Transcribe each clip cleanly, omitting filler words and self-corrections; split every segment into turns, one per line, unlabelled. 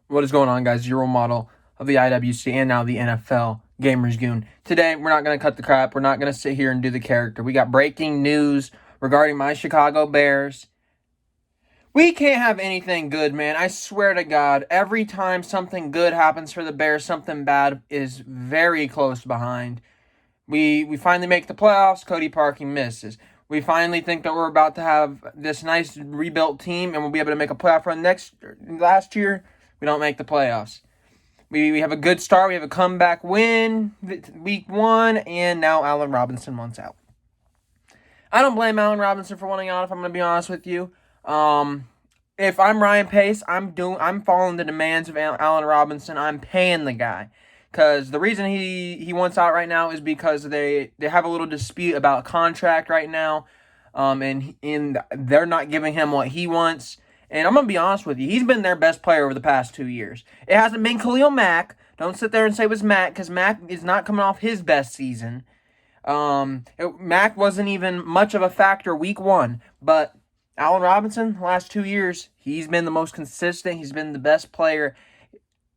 What is going on, guys? Your role model of the IWC and now the NFL, Gamers Goon. Today, we're not going to cut the crap. We're not going to sit here and do the character. We got breaking news regarding my Chicago Bears. We can't have anything good, man. I swear to God, every time something good happens for the Bears, something bad is very close behind. We finally make the playoffs. Cody Parkey misses. We finally think that we're about to have this nice rebuilt team and we'll be able to make a playoff run last year. We don't make the playoffs. We have a good start. We have a comeback win week 1, and now Allen Robinson wants out. I don't blame Allen Robinson for wanting out, if I'm going to be honest with you. If I'm Ryan Pace, I'm following the demands of Allen Robinson. I'm paying the guy. Because the reason he wants out right now is because they have a little dispute about contract right now. And they're not giving him what he wants. And I'm going to be honest with you. He's been their best player over the past 2 years. It hasn't been Khalil Mack. Don't sit there and say it was Mack, because Mack is not coming off his best season. Mack wasn't even much of a factor week 1. But Allen Robinson, the last 2 years, he's been the most consistent. He's been the best player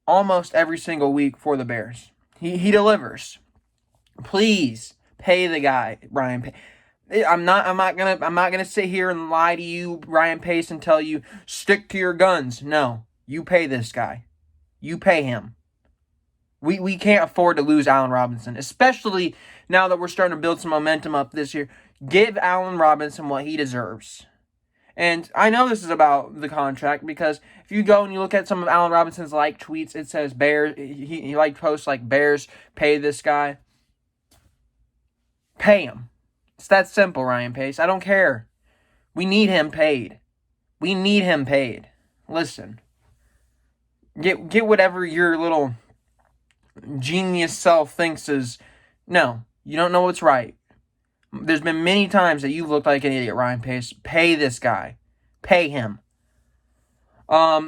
almost every single week for the Bears. He delivers. Please pay the guy, Ryan Pace. I'm not gonna sit here and lie to you, Ryan Pace, and tell you stick to your guns. No, you pay this guy. You pay him. We can't afford to lose Allen Robinson, especially now that we're starting to build some momentum up this year. Give Allen Robinson what he deserves. And I know this is about the contract, because if you go and you look at some of Allen Robinson's tweets, it says Bears. He posts like Bears pay this guy. Pay him. It's that simple, Ryan Pace. I don't care. We need him paid. We need him paid. Listen. Get whatever your little genius self thinks is. No, you don't know what's right. There's been many times that you've looked like an idiot, Ryan Pace. Pay this guy. Pay him. A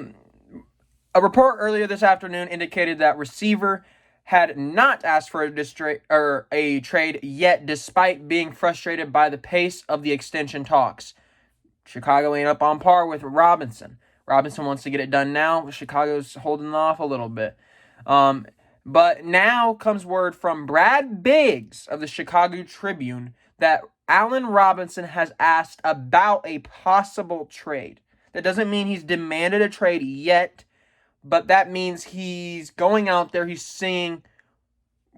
report earlier this afternoon indicated that receiver had not asked for a trade yet, despite being frustrated by the pace of the extension talks. Chicago ain't up on par with Robinson. Robinson wants to get it done now. Chicago's holding off a little bit. But now comes word from Brad Biggs of the Chicago Tribune that Allen Robinson has asked about a possible trade. That doesn't mean he's demanded a trade yet, but that means he's going out there, he's seeing,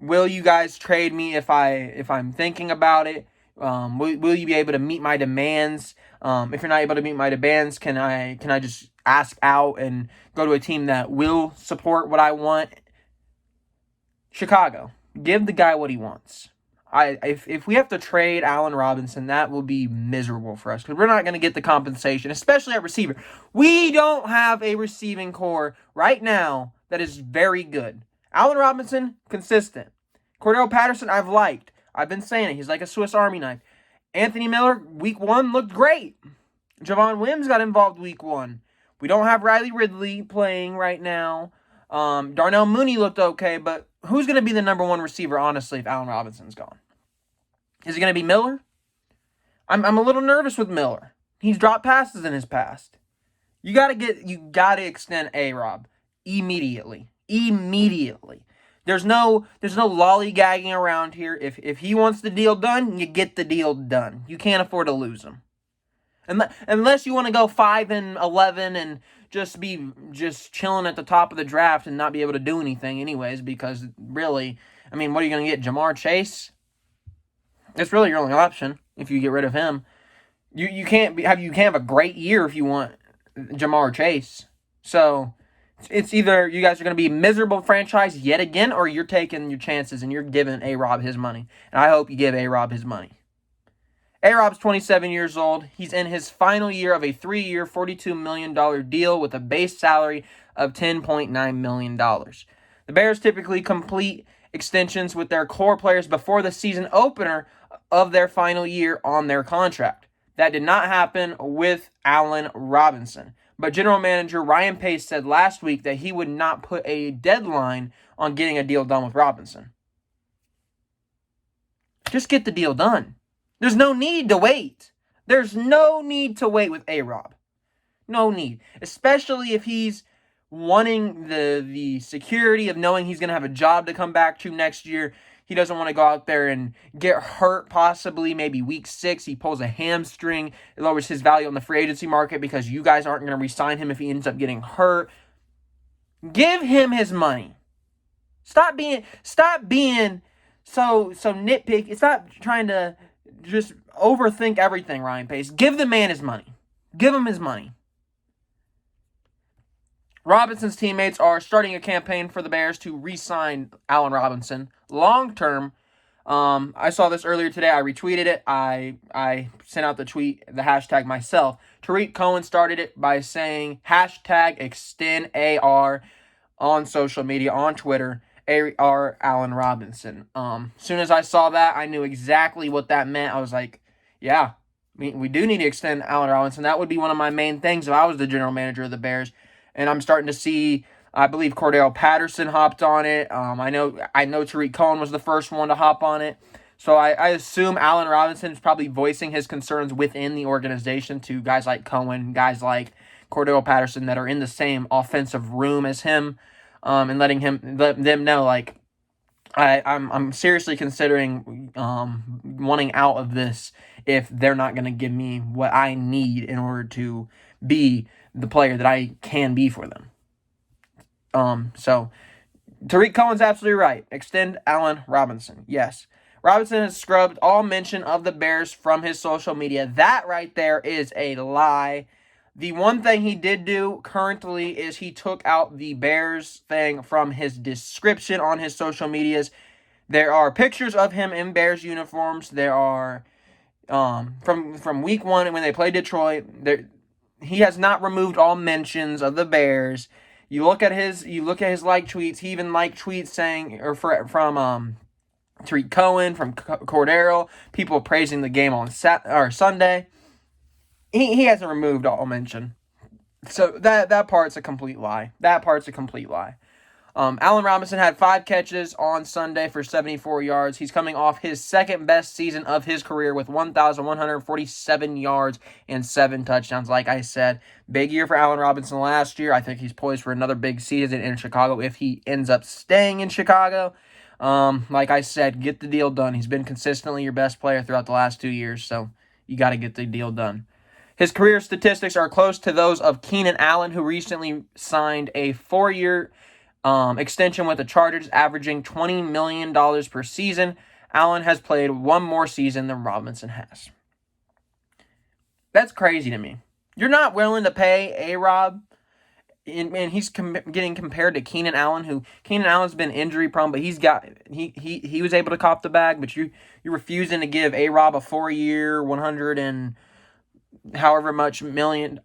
will you guys trade me if I'm thinking about it? Will you be able to meet my demands? If you're not able to meet my demands, can I just ask out and go to a team that will support what I want? Chicago, give the guy what he wants. If we have to trade Allen Robinson, that will be miserable for us, because we're not going to get the compensation, especially at receiver. We don't have a receiving core right now that is very good. Allen Robinson, consistent. Cordell Patterson, I've been saying it. He's like a Swiss Army knife. Anthony Miller, week 1, looked great. Javon Wims got involved week 1. We don't have Riley Ridley playing right now. Darnell Mooney looked okay, but who's going to be the number 1 receiver, honestly, if Allen Robinson's gone? Is it going to be Miller? I'm a little nervous with Miller. He's dropped passes in his past. You gotta extend A-Rob immediately. Immediately. There's no lollygagging around here. If he wants the deal done, you get the deal done. You can't afford to lose him. Unless you want to go 5-11 and just chilling at the top of the draft and not be able to do anything anyways, because really, I mean, what are you going to get? Jamar Chase? That's really your only option if you get rid of him. You can't have a great year if you want Jamar Chase. So it's either you guys are going to be a miserable franchise yet again, or you're taking your chances and you're giving A-Rob his money. And I hope you give A-Rob his money. A-Rob's 27 years old. He's in his final year of a 3-year, $42 million deal with a base salary of $10.9 million. The Bears typically complete extensions with their core players before the season opener of their final year on their contract. That did not happen with Allen Robinson. But General Manager Ryan Pace said last week that he would not put a deadline on getting a deal done with Robinson. Just get the deal done. There's no need to wait. There's no need to wait with A-Rob. No need. Especially if he's wanting the security of knowing he's going to have a job to come back to next year. He doesn't want to go out there and get hurt, possibly maybe week 6. He pulls a hamstring. It lowers his value on the free agency market because you guys aren't going to re-sign him if he ends up getting hurt. Give him his money. Stop being so nitpicky. Stop trying to just overthink everything, Ryan Pace. Give the man his money. Give him his money. Robinson's teammates are starting a campaign for the Bears to re-sign Allen Robinson long term. I saw this earlier today. I retweeted it. I sent out the tweet, the hashtag myself. Tariq Cohen started it by saying hashtag extend AR on social media, on Twitter, AR Allen Robinson. Soon as I saw that, I knew exactly what that meant. I was like, yeah, we do need to extend Allen Robinson. That would be one of my main things if I was the general manager of the Bears. And I'm starting to see, I believe Cordell Patterson hopped on it. I know Tariq Cohen was the first one to hop on it. So I assume Allen Robinson is probably voicing his concerns within the organization to guys like Cohen, guys like Cordell Patterson that are in the same offensive room as him, and let them know, like, I'm seriously considering wanting out of this if they're not going to give me what I need in order to be the player that I can be for them. So Tariq Cohen's absolutely right. Extend Allen Robinson. Yes. Robinson has scrubbed all mention of the Bears from his social media. That right there is a lie. The one thing he did do currently is he took out the Bears thing from his description on his social medias. There are pictures of him in Bears uniforms. There are from week 1 when they played Detroit. He has not removed all mentions of the Bears. You look at his like tweets. He even liked tweets saying from Tariq Cohen, from Cordero, people praising the game on Sunday. He hasn't removed all mention. So that part's a complete lie. Allen Robinson had 5 catches on Sunday for 74 yards. He's coming off his second best season of his career with 1,147 yards and 7 touchdowns. Like I said, big year for Allen Robinson last year. I think he's poised for another big season in Chicago if he ends up staying in Chicago. Like I said, get the deal done. He's been consistently your best player throughout the last 2 years, so you got to get the deal done. His career statistics are close to those of Keenan Allen, who recently signed a 4-year extension with the Chargers, averaging $20 million per season. Allen has played 1 more season than Robinson has. That's crazy to me. You're not willing to pay A-Rob, and he's getting compared to Keenan Allen, who Keenan Allen's been injury prone, but he was able to cop the bag, but you're refusing to give A-Rob a 4-year, 100 and however much million.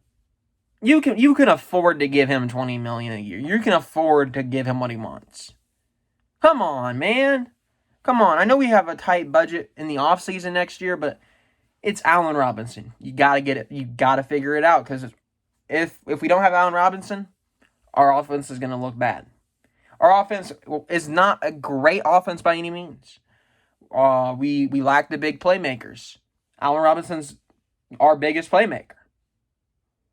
You can afford to give him $20 million a year. You can afford to give him what he wants. Come on, man. Come on. I know we have a tight budget in the offseason next year, but it's Allen Robinson. You gotta get it. You gotta figure it out, because if we don't have Allen Robinson, our offense is gonna look bad. Our offense is not a great offense by any means. We lack the big playmakers. Allen Robinson's our biggest playmaker.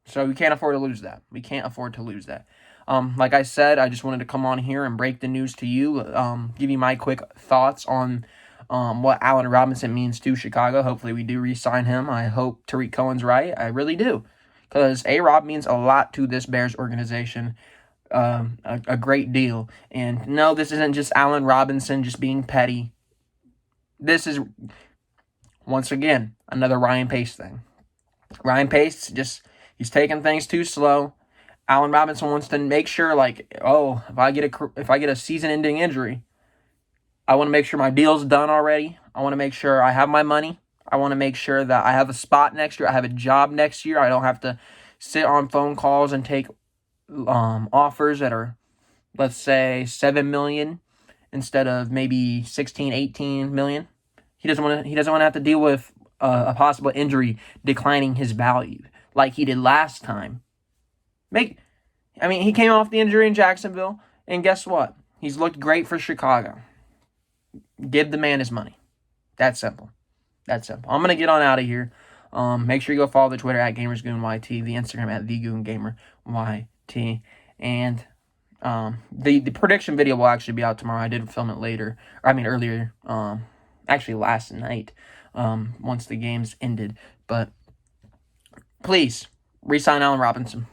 So we can't afford to lose that. Like I said, I just wanted to come on here and break the news to you, give you my quick thoughts on what Allen Robinson means to Chicago. Hopefully we do re-sign him. I hope Tariq Cohen's right. I really do. Because A-Rob means a lot to this Bears organization. A great deal. And no, this isn't just Allen Robinson just being petty. This is, once again, another Ryan Pace thing. Ryan Pace he's taking things too slow. Allen Robinson wants to make sure, like, if I get a season-ending injury, I want to make sure my deal's done already. I want to make sure I have my money. I want to make sure that I have a spot next year. I have a job next year. I don't have to sit on phone calls and take offers that are, let's say, $7 million instead of maybe $16, $18 million. He doesn't want to have to deal with a possible injury declining his value like he did last time. He came off the injury in Jacksonville, and guess what? He's looked great for Chicago. Give the man his money. That's simple. I'm going to get on out of here. Make sure you go follow the Twitter at GamersGoonYT, the Instagram at thegoongameryt. And the prediction video will actually be out tomorrow. I did film it earlier, actually last night, once the games ended. But please, re-sign Allen Robinson.